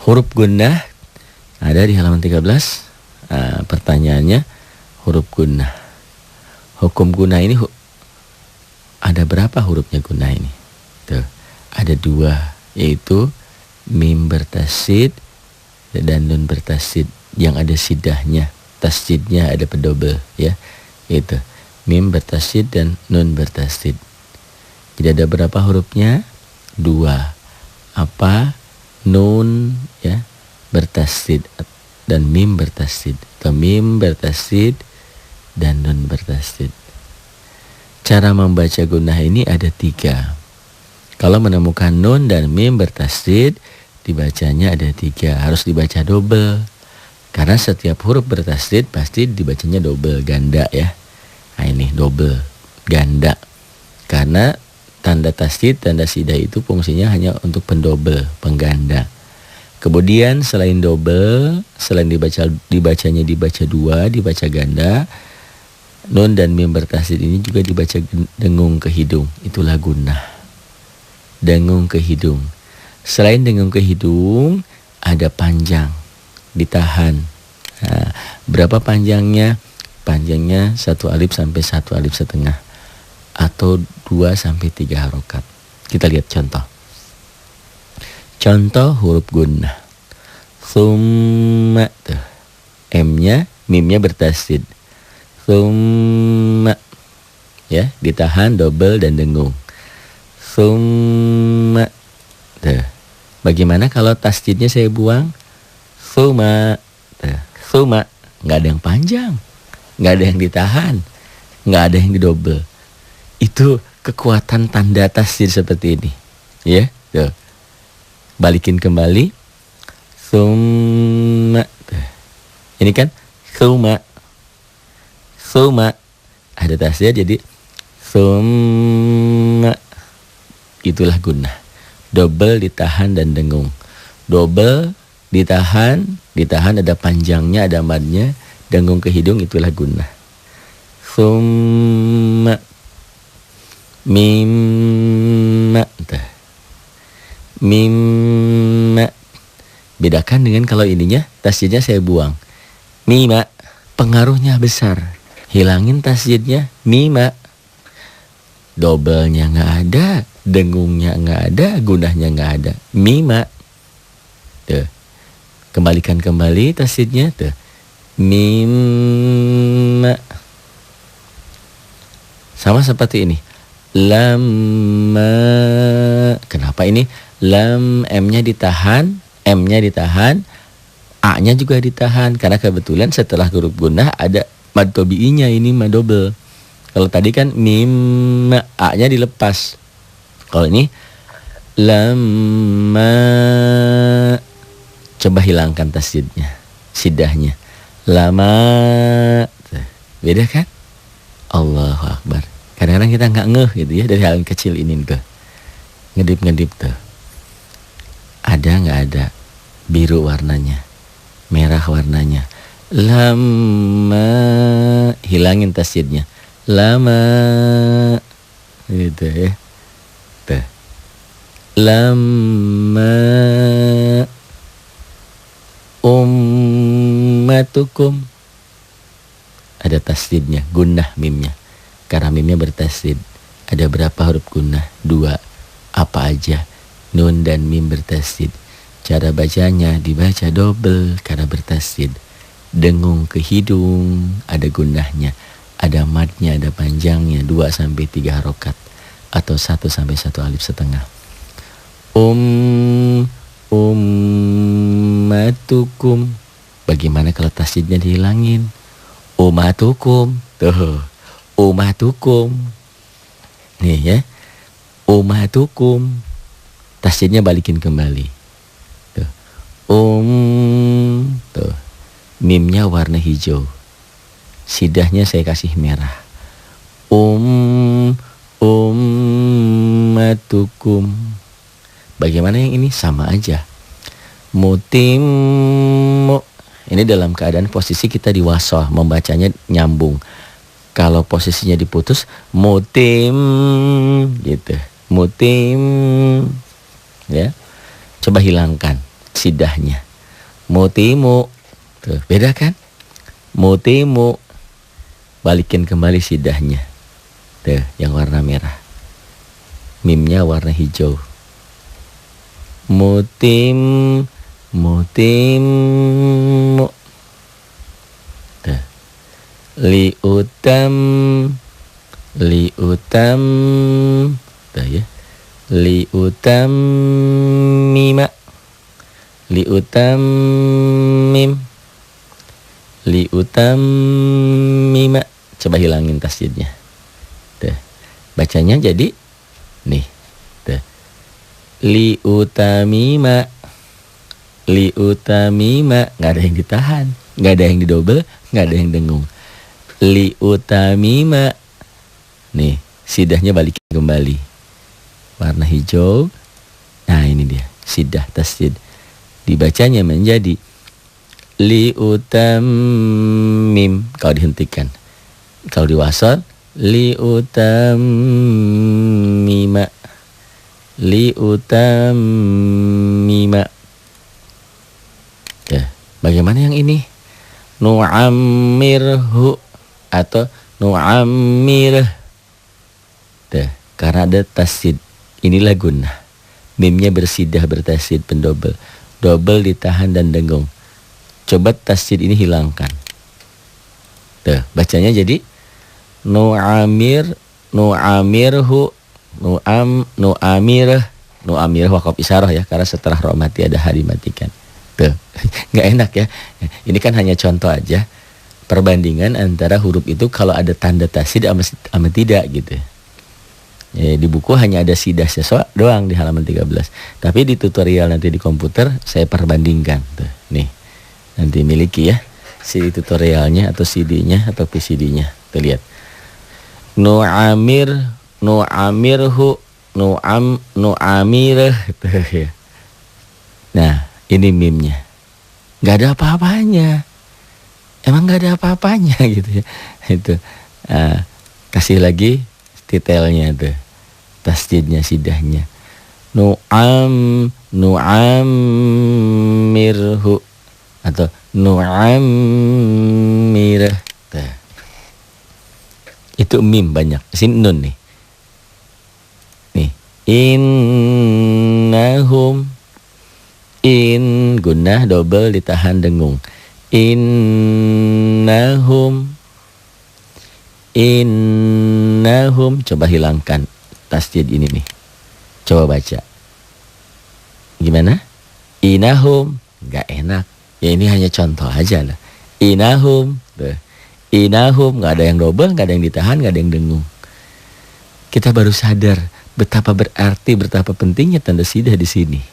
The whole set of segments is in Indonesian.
Huruf gunnah ada di halaman 13. Pertanyaannya, huruf gunnah. Hukum gunnah ini ada berapa hurufnya gunnah ini? Tuh, ada 2, yaitu mim bertasid dan nun bertasid yang ada sidahnya. Tasjidnya ada pedobel ya. Itu mim bertasid dan nun bertasid. Jadi ada berapa hurufnya? 2. Apa? Nun ya bertasid dan mim bertasid, atau mim bertasid dan nun bertasid. Cara membaca gunnah ini ada 3. Kalau menemukan nun dan mim bertasid, dibacanya ada 3. Harus dibaca double, karena setiap huruf bertasid pasti dibacanya double, ganda ya. Nah ini double, ganda, karena tanda tasdid, tanda sidah itu fungsinya hanya untuk pendobel, pengganda. Kemudian selain double, selain dibacanya dibaca 2, dibaca ganda, nun dan mim bertasdid ini juga dibaca dengung ke hidung. Itulah gunnah. Dengung ke hidung. Selain dengung ke hidung, ada panjang, ditahan. Nah, berapa panjangnya? Panjangnya 1 alif sampai 1 alif setengah, atau 2 sampai 3 harokat. Kita lihat contoh. Contoh huruf gunnah. Summa, tuh. M-nya, mimnya bertasdid. Summa, ya, ditahan, double dan dengung. Summa, tuh. Bagaimana kalau tasdidnya saya buang? Summa, tuh. Summa, nggak ada yang panjang, nggak ada yang ditahan, nggak ada yang didouble. Itu kekuatan tanda tasdid seperti ini. Ya, tuh. Balikin kembali. Summa. Ini kan summa. Summa. Ada tasdid jadi summa. Itulah gunnah. Double, ditahan dan dengung. Double, ditahan ada panjangnya, ada madnya, dengung ke hidung, itulah gunnah. Summa. Mimma, mimma. Bedakan dengan kalau ininya tasdidnya saya buang, mima, pengaruhnya besar. Hilangin tasdidnya, mima, dobelnya nggak ada, dengungnya nggak ada, gunnahnya nggak ada, mima. Tuh, kembalikan kembali tasdidnya, tuh, mimma. Sama seperti ini. Lama. Kenapa ini? Lam, M-nya ditahan, M-nya ditahan, A-nya juga ditahan. Karena kebetulan setelah huruf gunnah ada mad tobi'inya, ini mad double. Kalau tadi kan mim, A-nya dilepas. Kalau ini lama. Coba hilangkan tasdidnya, sidahnya. Lama. Beda kan? Allahu Akbar. Kadang-kadang kita nggak ngeh gitu ya dari hal yang kecil ini tuh. Ngedip tuh. Ada nggak ada? Biru warnanya, merah warnanya. Lama, hilangin tasdidnya. Lama, gitu ya. Tuh. Lama, ummatukum. Ada tasdidnya, gunnah mimnya. Karena mimnya bertasdid. Ada berapa huruf gunnah? 2. Apa aja? Nun dan mim bertasdid. Cara bacanya dibaca double karena bertasdid. Dengung ke hidung, ada gunnahnya, ada madnya, ada panjangnya, 2 sampai 3 harokat, atau 1 sampai 1 alif setengah. Ummatukum. Bagaimana kalau tasdidnya dihilangin? Ummatukum. Tuh. Ummatukum. Nih ya. Ummatukum. Tasdidnya balikin kembali. Tuh. Tuh. Mimnya warna hijau. Sidahnya saya kasih merah. Ummatukum. Bagaimana yang ini? Sama aja. Mutimmu. Ini dalam keadaan posisi kita di wasol, membacanya nyambung. Kalau posisinya diputus, mutim, gitu. Mutim, ya. Coba hilangkan. sidahnya. Mutimu. Tuh, beda kan? Mutimu. Balikin kembali sidahnya. Tuh, yang warna merah. Mimnya warna hijau. Mutimu. Tuh. Liutam. Tuh ya. Liutammima. Liutammima. Coba hilangin tasjidnya. Tuh. Bacanya jadi nih. Tuh. Liutamima. Nggak ada yang ditahan, nggak ada yang didobel, nggak ada yang dengung. Liutamima. Nih, sidahnya balikin kembali. Warna hijau. Nah, ini dia, sidah tasjid. Dibacanya menjadi liutammim kalau dihentikan. Kalau diwasal liutammima. Ya, bagaimana yang ini? Nu'ammirhu atau nu'ammir. Karena ada tasjid. Inilah gunnah. Mimnya bersidah bertasjid pendobel. Dobel ditahan dan dengung. Coba tasjid ini hilangkan. Tuh, bacanya jadi nu'amirhu, nu'amir wakaf isyarah ya, karena setelah roh mati ada hari matikan. Tuh, nggak enak ya. Ini kan hanya contoh aja perbandingan antara huruf itu kalau ada tanda tasjid sama tidak gitu. Ya, di buku hanya ada sidah sesuatu doang di halaman 13. Tapi di tutorial nanti di komputer saya perbandingkan. Tuh, nih. Nanti miliki ya CD tutorialnya atau CD-nya atau PCD-nya. Tuh lihat. Nu'amirhu, nu'amirah. Tuh ya. Nah, ini mimnya. Enggak ada apa-apanya. Emang enggak ada apa-apanya gitu ya. Itu. Kasih lagi detailnya tuh. Tasjidnya, sidahnya. Nu'ammirhu atau nu'ammirah. Itu mim banyak. Sini nun nih. Nih, innahum. In gunnah double ditahan dengung. Innahum. Coba hilangkan tasjid ini nih. Coba baca. Gimana? Inahum. Gak enak. Ya ini hanya contoh aja lah. Inahum. Inahum. Gak ada yang double, gak ada yang ditahan, gak ada yang dengung. Kita baru sadar betapa berarti, betapa pentingnya tanda sidah di sini.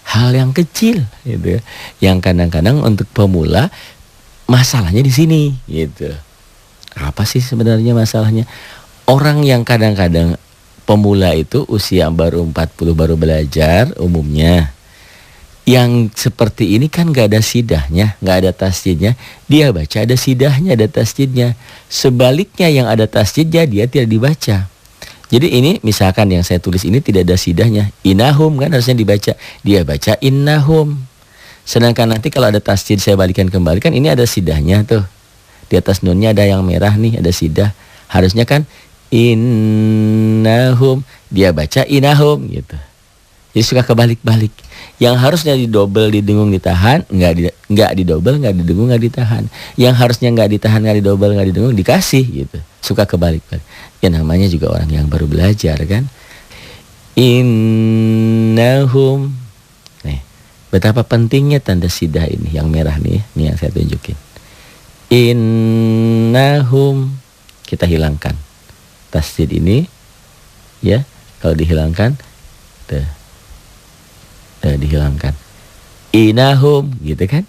Hal yang kecil gitu ya. Yang kadang-kadang untuk pemula masalahnya di sini gitu. Apa sih sebenarnya masalahnya? Orang yang kadang-kadang pemula itu usia baru 40 baru belajar umumnya. Yang seperti ini kan gak ada sidahnya, gak ada tasjidnya. Dia baca ada sidahnya, ada tasjidnya. Sebaliknya yang ada tasjidnya dia tidak dibaca. Jadi ini misalkan yang saya tulis ini tidak ada sidahnya. Innahum kan harusnya dibaca. Dia baca innahum. Sedangkan nanti kalau ada tasjid saya balikan kembali kan ini ada sidahnya tuh. Di atas nunnya ada yang merah nih, ada sidah. Harusnya kan innahum. Dia baca innahum gitu. Jadi suka kebalik-balik. Yang harusnya didobel, didengung, ditahan, nggak didobel, nggak didengung, nggak ditahan. Yang harusnya nggak ditahan, nggak didobel, nggak didengung, dikasih gitu. Suka kebalik-balik. Ya namanya juga orang yang baru belajar kan. Innahum. Nih, betapa pentingnya tanda sidah ini yang merah nih, ini yang saya tunjukin. Innahum. Kita hilangkan tasjid ini ya. Kalau dihilangkan dihilangkan innahum gitu kan.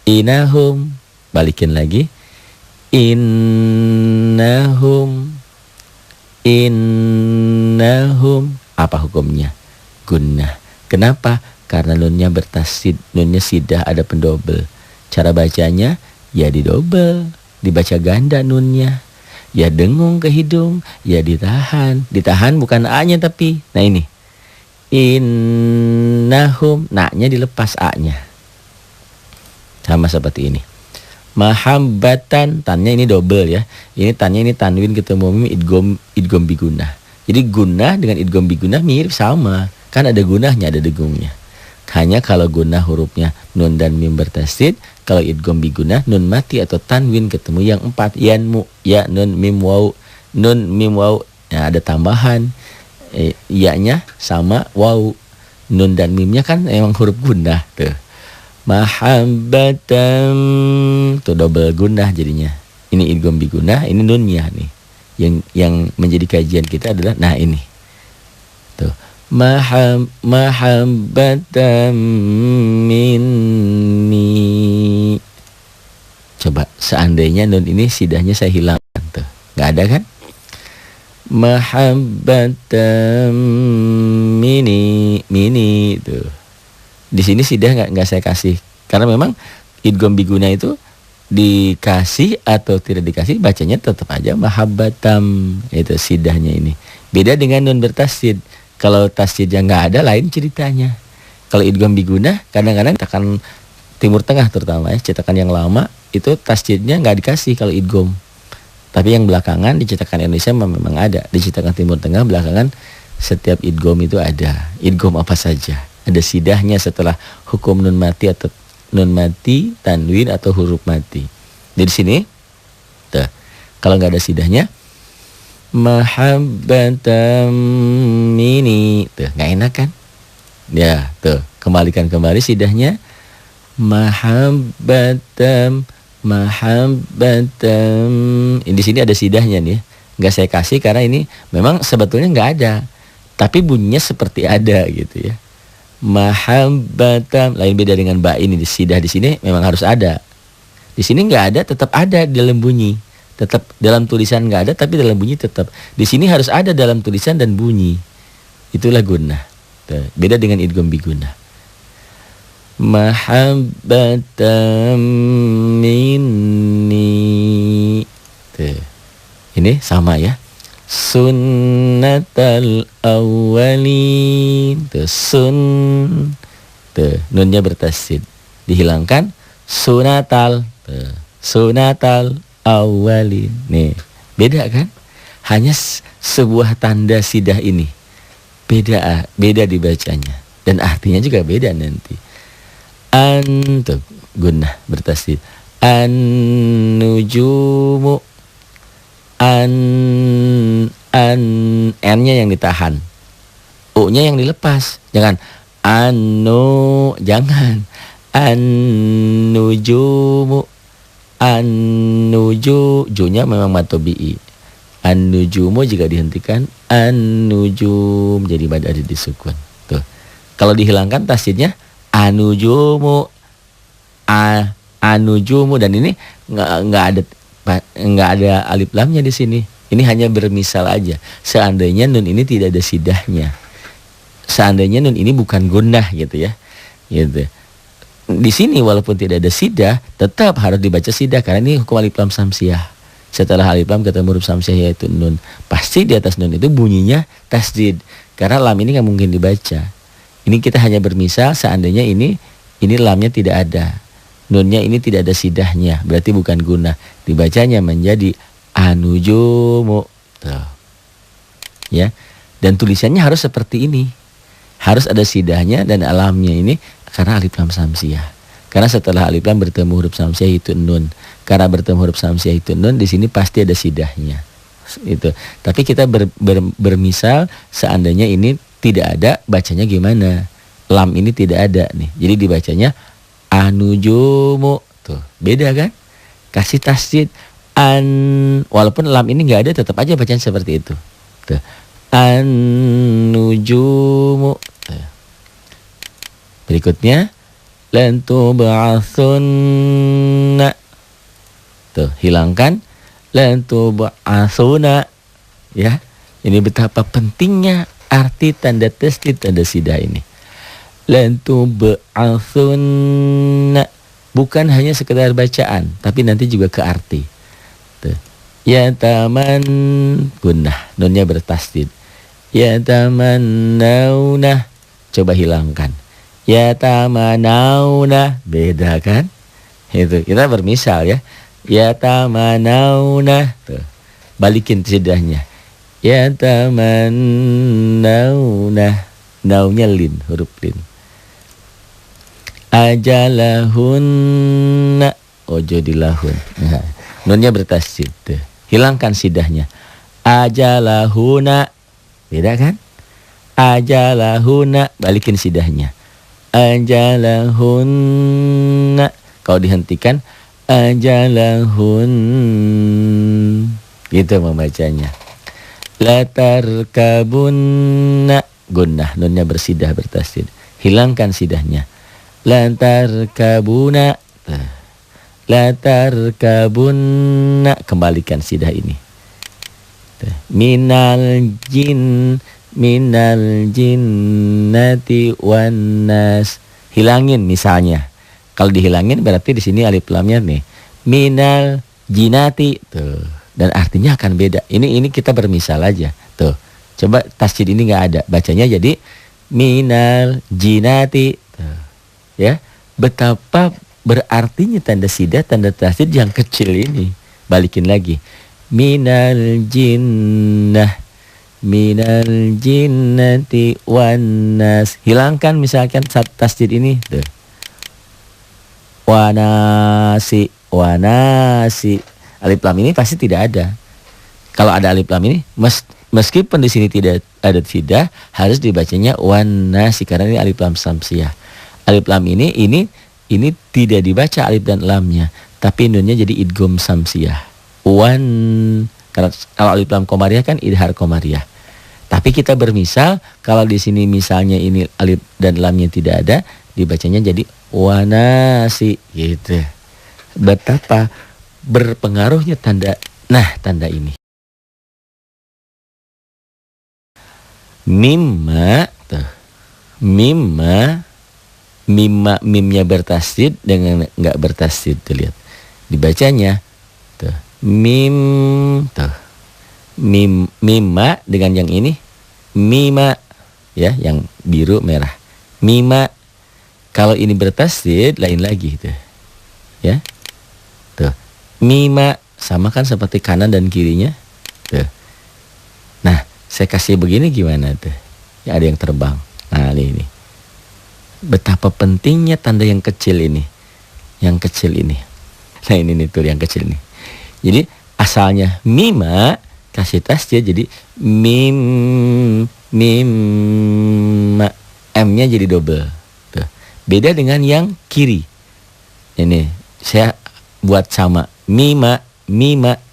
Innahum. Balikin lagi. Innahum. Apa hukumnya? Gunnah. Kenapa? Karena nunnya bertasjid, nunnya sidah ada pendobel. Cara bacanya ya didobel, dibaca ganda nunnya. Ya dengung ke hidung, ya ditahan. Ditahan bukan A-nya tapi. Nah ini. innahum, na-nya dilepas a-nya. Sama seperti ini. Mahabbatan, tannya ini double ya. Ini tannya ini tanwin ketemu mim idgham bi gunnah. Jadi gunnah dengan idgham bi gunnah mirip sama. Kan ada gunnahnya, ada degungnya. Hanya kalau gunnah hurufnya nun dan mim bertasydid, kalau idgham bi gunnah nun mati atau tanwin ketemu yang 4, yanmu, ya nun mim waw, nun mim waw. Ya, ada tambahan. Ya-nya sama waw. Nun dan mimnya kan emang huruf gunnah tuh. Mahabbatam, tuh double gunnah jadinya. Ini idgham bi gunnah, ini nunnya nih. Yang menjadi kajian kita adalah nah ini. Tuh. Mahabbatam minni. Coba seandainya nun ini sidahnya saya hilangkan tuh. Enggak ada kan? Mahabbatam mini tuh. Di sini sidah nggak saya kasih karena memang idgham bi gunnah itu dikasih atau tidak dikasih bacanya tetap aja mahabbatam, itu sidahnya ini. Beda dengan nun bertasydid. Kalau tasydidnya nggak ada lain ceritanya. Kalau idgham bi gunnah kadang-kadang cetakan Timur Tengah terutama ya, cetakan yang lama itu tasydidnya nggak dikasih kalau idgham. Tapi yang belakangan di cetakan Indonesia memang ada. Di cetakan Timur Tengah belakangan setiap idgham itu ada. Idgham apa saja. Ada sidahnya setelah hukum nun mati atau nun mati, tanwin atau huruf mati. Di sini, tuh, kalau nggak ada sidahnya, mahabbatam mini, tuh nggak enak kan? Ya, tuh kembalikan kembali sidahnya, mahabbatam. Di sini ada sidahnya nih, nggak saya kasih karena ini memang sebetulnya nggak ada, tapi bunyinya seperti ada gitu ya. Mahabbatam, lain beda dengan ba ini di sidah di sini memang harus ada. Di sini nggak ada, tetap ada di dalam bunyi. Tetap dalam tulisan nggak ada, tapi dalam bunyi tetap. Di sini harus ada dalam tulisan dan bunyi. Itulah gunnah. Beda dengan idgham bi gunnah. Mahabbatam minni. Ini sama ya. Sunnatal awwalin. Nunnya bertasydid. Dihilangkan sunatal. Sunatal awwalin. Nih, beda kan? Hanya sebuah tanda sidah ini. Beda dibacanya dan artinya juga beda nanti. Tuh, gunnah bertasydid. An-nujumu. N-nya yang ditahan, U-nya yang dilepas. Jangan jangan an-nujumu. Ju-nya memang matobi'i. An-nujumu jika dihentikan an-nujum jadi mad ada disukun. Tuh. Kalau dihilangkan tasydidnya an-nujumu. An-nujumu, dan ini nggak ada alif lamnya di sini. Ini hanya bermisal aja. Seandainya nun ini tidak ada sidahnya, seandainya nun ini bukan gunnah gitu ya, gitu. Di sini walaupun tidak ada sidah, tetap harus dibaca sidah karena ini hukum alif lam samsiah. Setelah alif lam ketemu huruf samsiah yaitu nun, pasti di atas nun itu bunyinya tasydid karena lam ini nggak mungkin dibaca. Ini kita hanya bermisal seandainya ini lamnya tidak ada. Nunnya ini tidak ada sidahnya, berarti bukan gunnah. Dibacanya menjadi anujumu. Tuh. Ya. Dan tulisannya harus seperti ini. Harus ada sidahnya dan alamnya ini karena alif lam samsiah. Karena setelah alif lam bertemu huruf samsiah itu nun. Karena bertemu huruf samsiah itu nun, di sini pasti ada sidahnya. Itu. Tapi kita bermisal seandainya ini tidak ada, bacanya gimana? Lam ini tidak ada nih. Jadi dibacanya anujumu. Tuh, beda kan? Kasih tasydid walaupun lam ini enggak ada, tetap aja bacaan seperti itu. Tuh. An-nujumu. Tuh. Berikutnya lan tub'atsunna. Tuh, hilangkan lan tub'atsuna. Ya. Ini betapa pentingnya arti tanda tasydid tanda sidah ini. Lan tub'atsunna, bukan hanya sekedar bacaan, tapi nanti juga ke arti. Tuh. Ya taman gunnah, nunnya bertasydid. Ya taman nauna, Coba hilangkan. Yatamanauna, beda kan? Itu kita bermisal ya. Yatamanauna, tuh. Balikin sidahnya. Yatamanauna, naunya lin, huruf lin. Ajalahunna, ojo dilahun. Nah, nunnya bertasydid. Tuh. Hilangkan sidahnya. Ajalahuna, beda kan? Ajalahuna, balikin sidahnya. Ajalahunna, kalau dihentikan ajalahun, gitu membacanya. Latarkabunna, gunnah, nunnya bersidah bertasydid. Hilangkan sidahnya. Latarkabuna, latarkabunna, kembalikan sidah ini. Minal jinnati wan nas. Hilangin misalnya. Kalau dihilangin berarti di sini alif lamnya nih. Minal jinati, tuh. Dan artinya akan beda. Ini kita bermisal aja. Tuh. Coba tasydid ini enggak ada. Bacanya jadi minal jinati. Tuh. Ya. Betapa berartinya tanda sidah, tanda tasydid yang kecil ini. Balikin lagi. Minal jinnati wan nas. Hilangkan misalkan tasydid ini, tuh. Wanasi. Alif lam ini pasti tidak ada. Kalau ada alif lam ini, meskipun di sini tidak ada sidah, harus dibacanya wanasi karena ini alif lam samsiyah. Alif lam ini tidak dibaca alif dan lamnya, tapi nunnya jadi idgham samsiyah. Karena kalau alif lam komariah kan idhar komariah. Tapi kita bermisal kalau di sini misalnya ini alif dan lamnya tidak ada, dibacanya jadi wanasi gitu. Betapa berpengaruhnya tanda ini. Mimma, tuh. Mimnya bertasydid dengan enggak bertasydid, tuh lihat. Dibacanya tuh. Tuh. Mimma dengan yang ini mima, ya, yang biru merah. Mima. Kalau ini bertasydid lain lagi tuh. Ya. Tuh. Mima sama kan seperti kanan dan kirinya. Tuh. Nah, saya kasih begini gimana tuh? Ya, ada yang terbang. Nah, ini. Betapa pentingnya tanda yang kecil ini. Yang kecil ini. Nah, ini nih tuh yang kecil nih. Jadi asalnya mima, kasih tasydid jadi mim, M-nya jadi double. Tuh. Beda dengan yang kiri. Ini saya buat sama mima.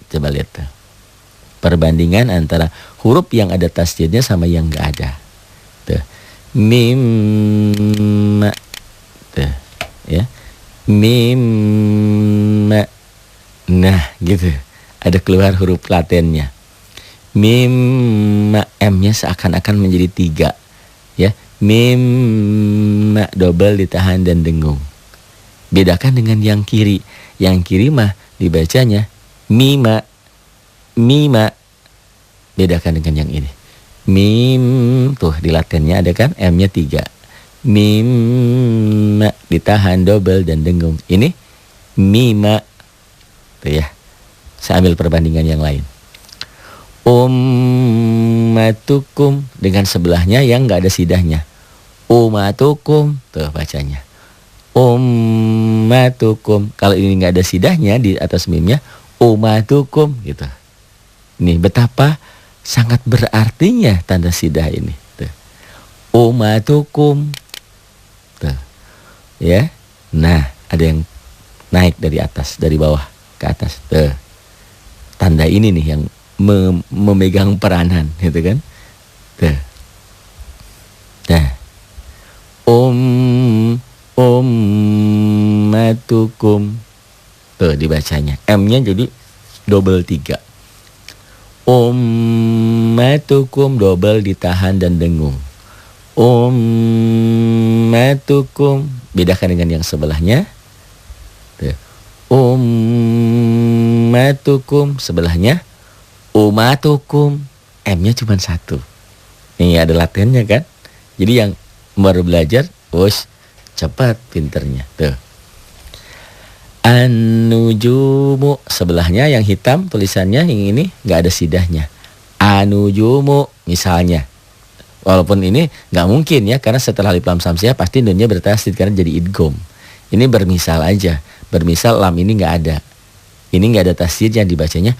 Coba lihat tuh. Perbandingan antara huruf yang ada tasydidnya sama yang enggak ada. Tuh. Mim. Tuh, ya. Mim. Nah, gitu. Ada keluar huruf latennya. Mim, M-nya seakan-akan menjadi 3. Ya. Mim, double ditahan dan dengung. Bedakan dengan yang kiri. Yang kiri mah dibacanya mima. Bedakan dengan yang ini. Mim, tuh di latennya ada kan M-nya 3. Mim, ditahan double dan dengung. Ini mima. Tuh ya. Saya ambil perbandingan yang lain. Ummatukum dengan sebelahnya yang enggak ada sidahnya. Ummatukum, tuh bacanya. Ummatukum. Kalau ini enggak ada sidahnya di atas mimnya, ummatukum gitu. Nih betapa sangat berartinya tanda sidah ini. Tuh. Ummatukum. Tuh. Ya. Nah, ada yang naik dari atas, dari bawah ke atas. Tuh. Tanda ini nih yang memegang peranan, gitu kan? Tuh. Nah. Ummatukum. Tuh dibacanya. M-nya jadi double 3. Ummatukum double ditahan dan dengung. Ummatukum. Bedakan dengan yang sebelahnya. Tuh. Ummatukum sebelahnya. Ummatukum. M-nya cuma 1. Ini ada latennya kan? Jadi yang baru belajar, wush, cepat pinternya. Tuh. An-nujumu, sebelahnya yang hitam tulisannya, yang ini nggak ada sidahnya. An-nujumu misalnya. Walaupun ini nggak mungkin ya, karena setelah alif lam samsiah pasti nunnya bertasydid karena jadi idgham. Ini bermisal aja. Bermisal lam ini nggak ada. Ini nggak ada tasydid yang dibacanya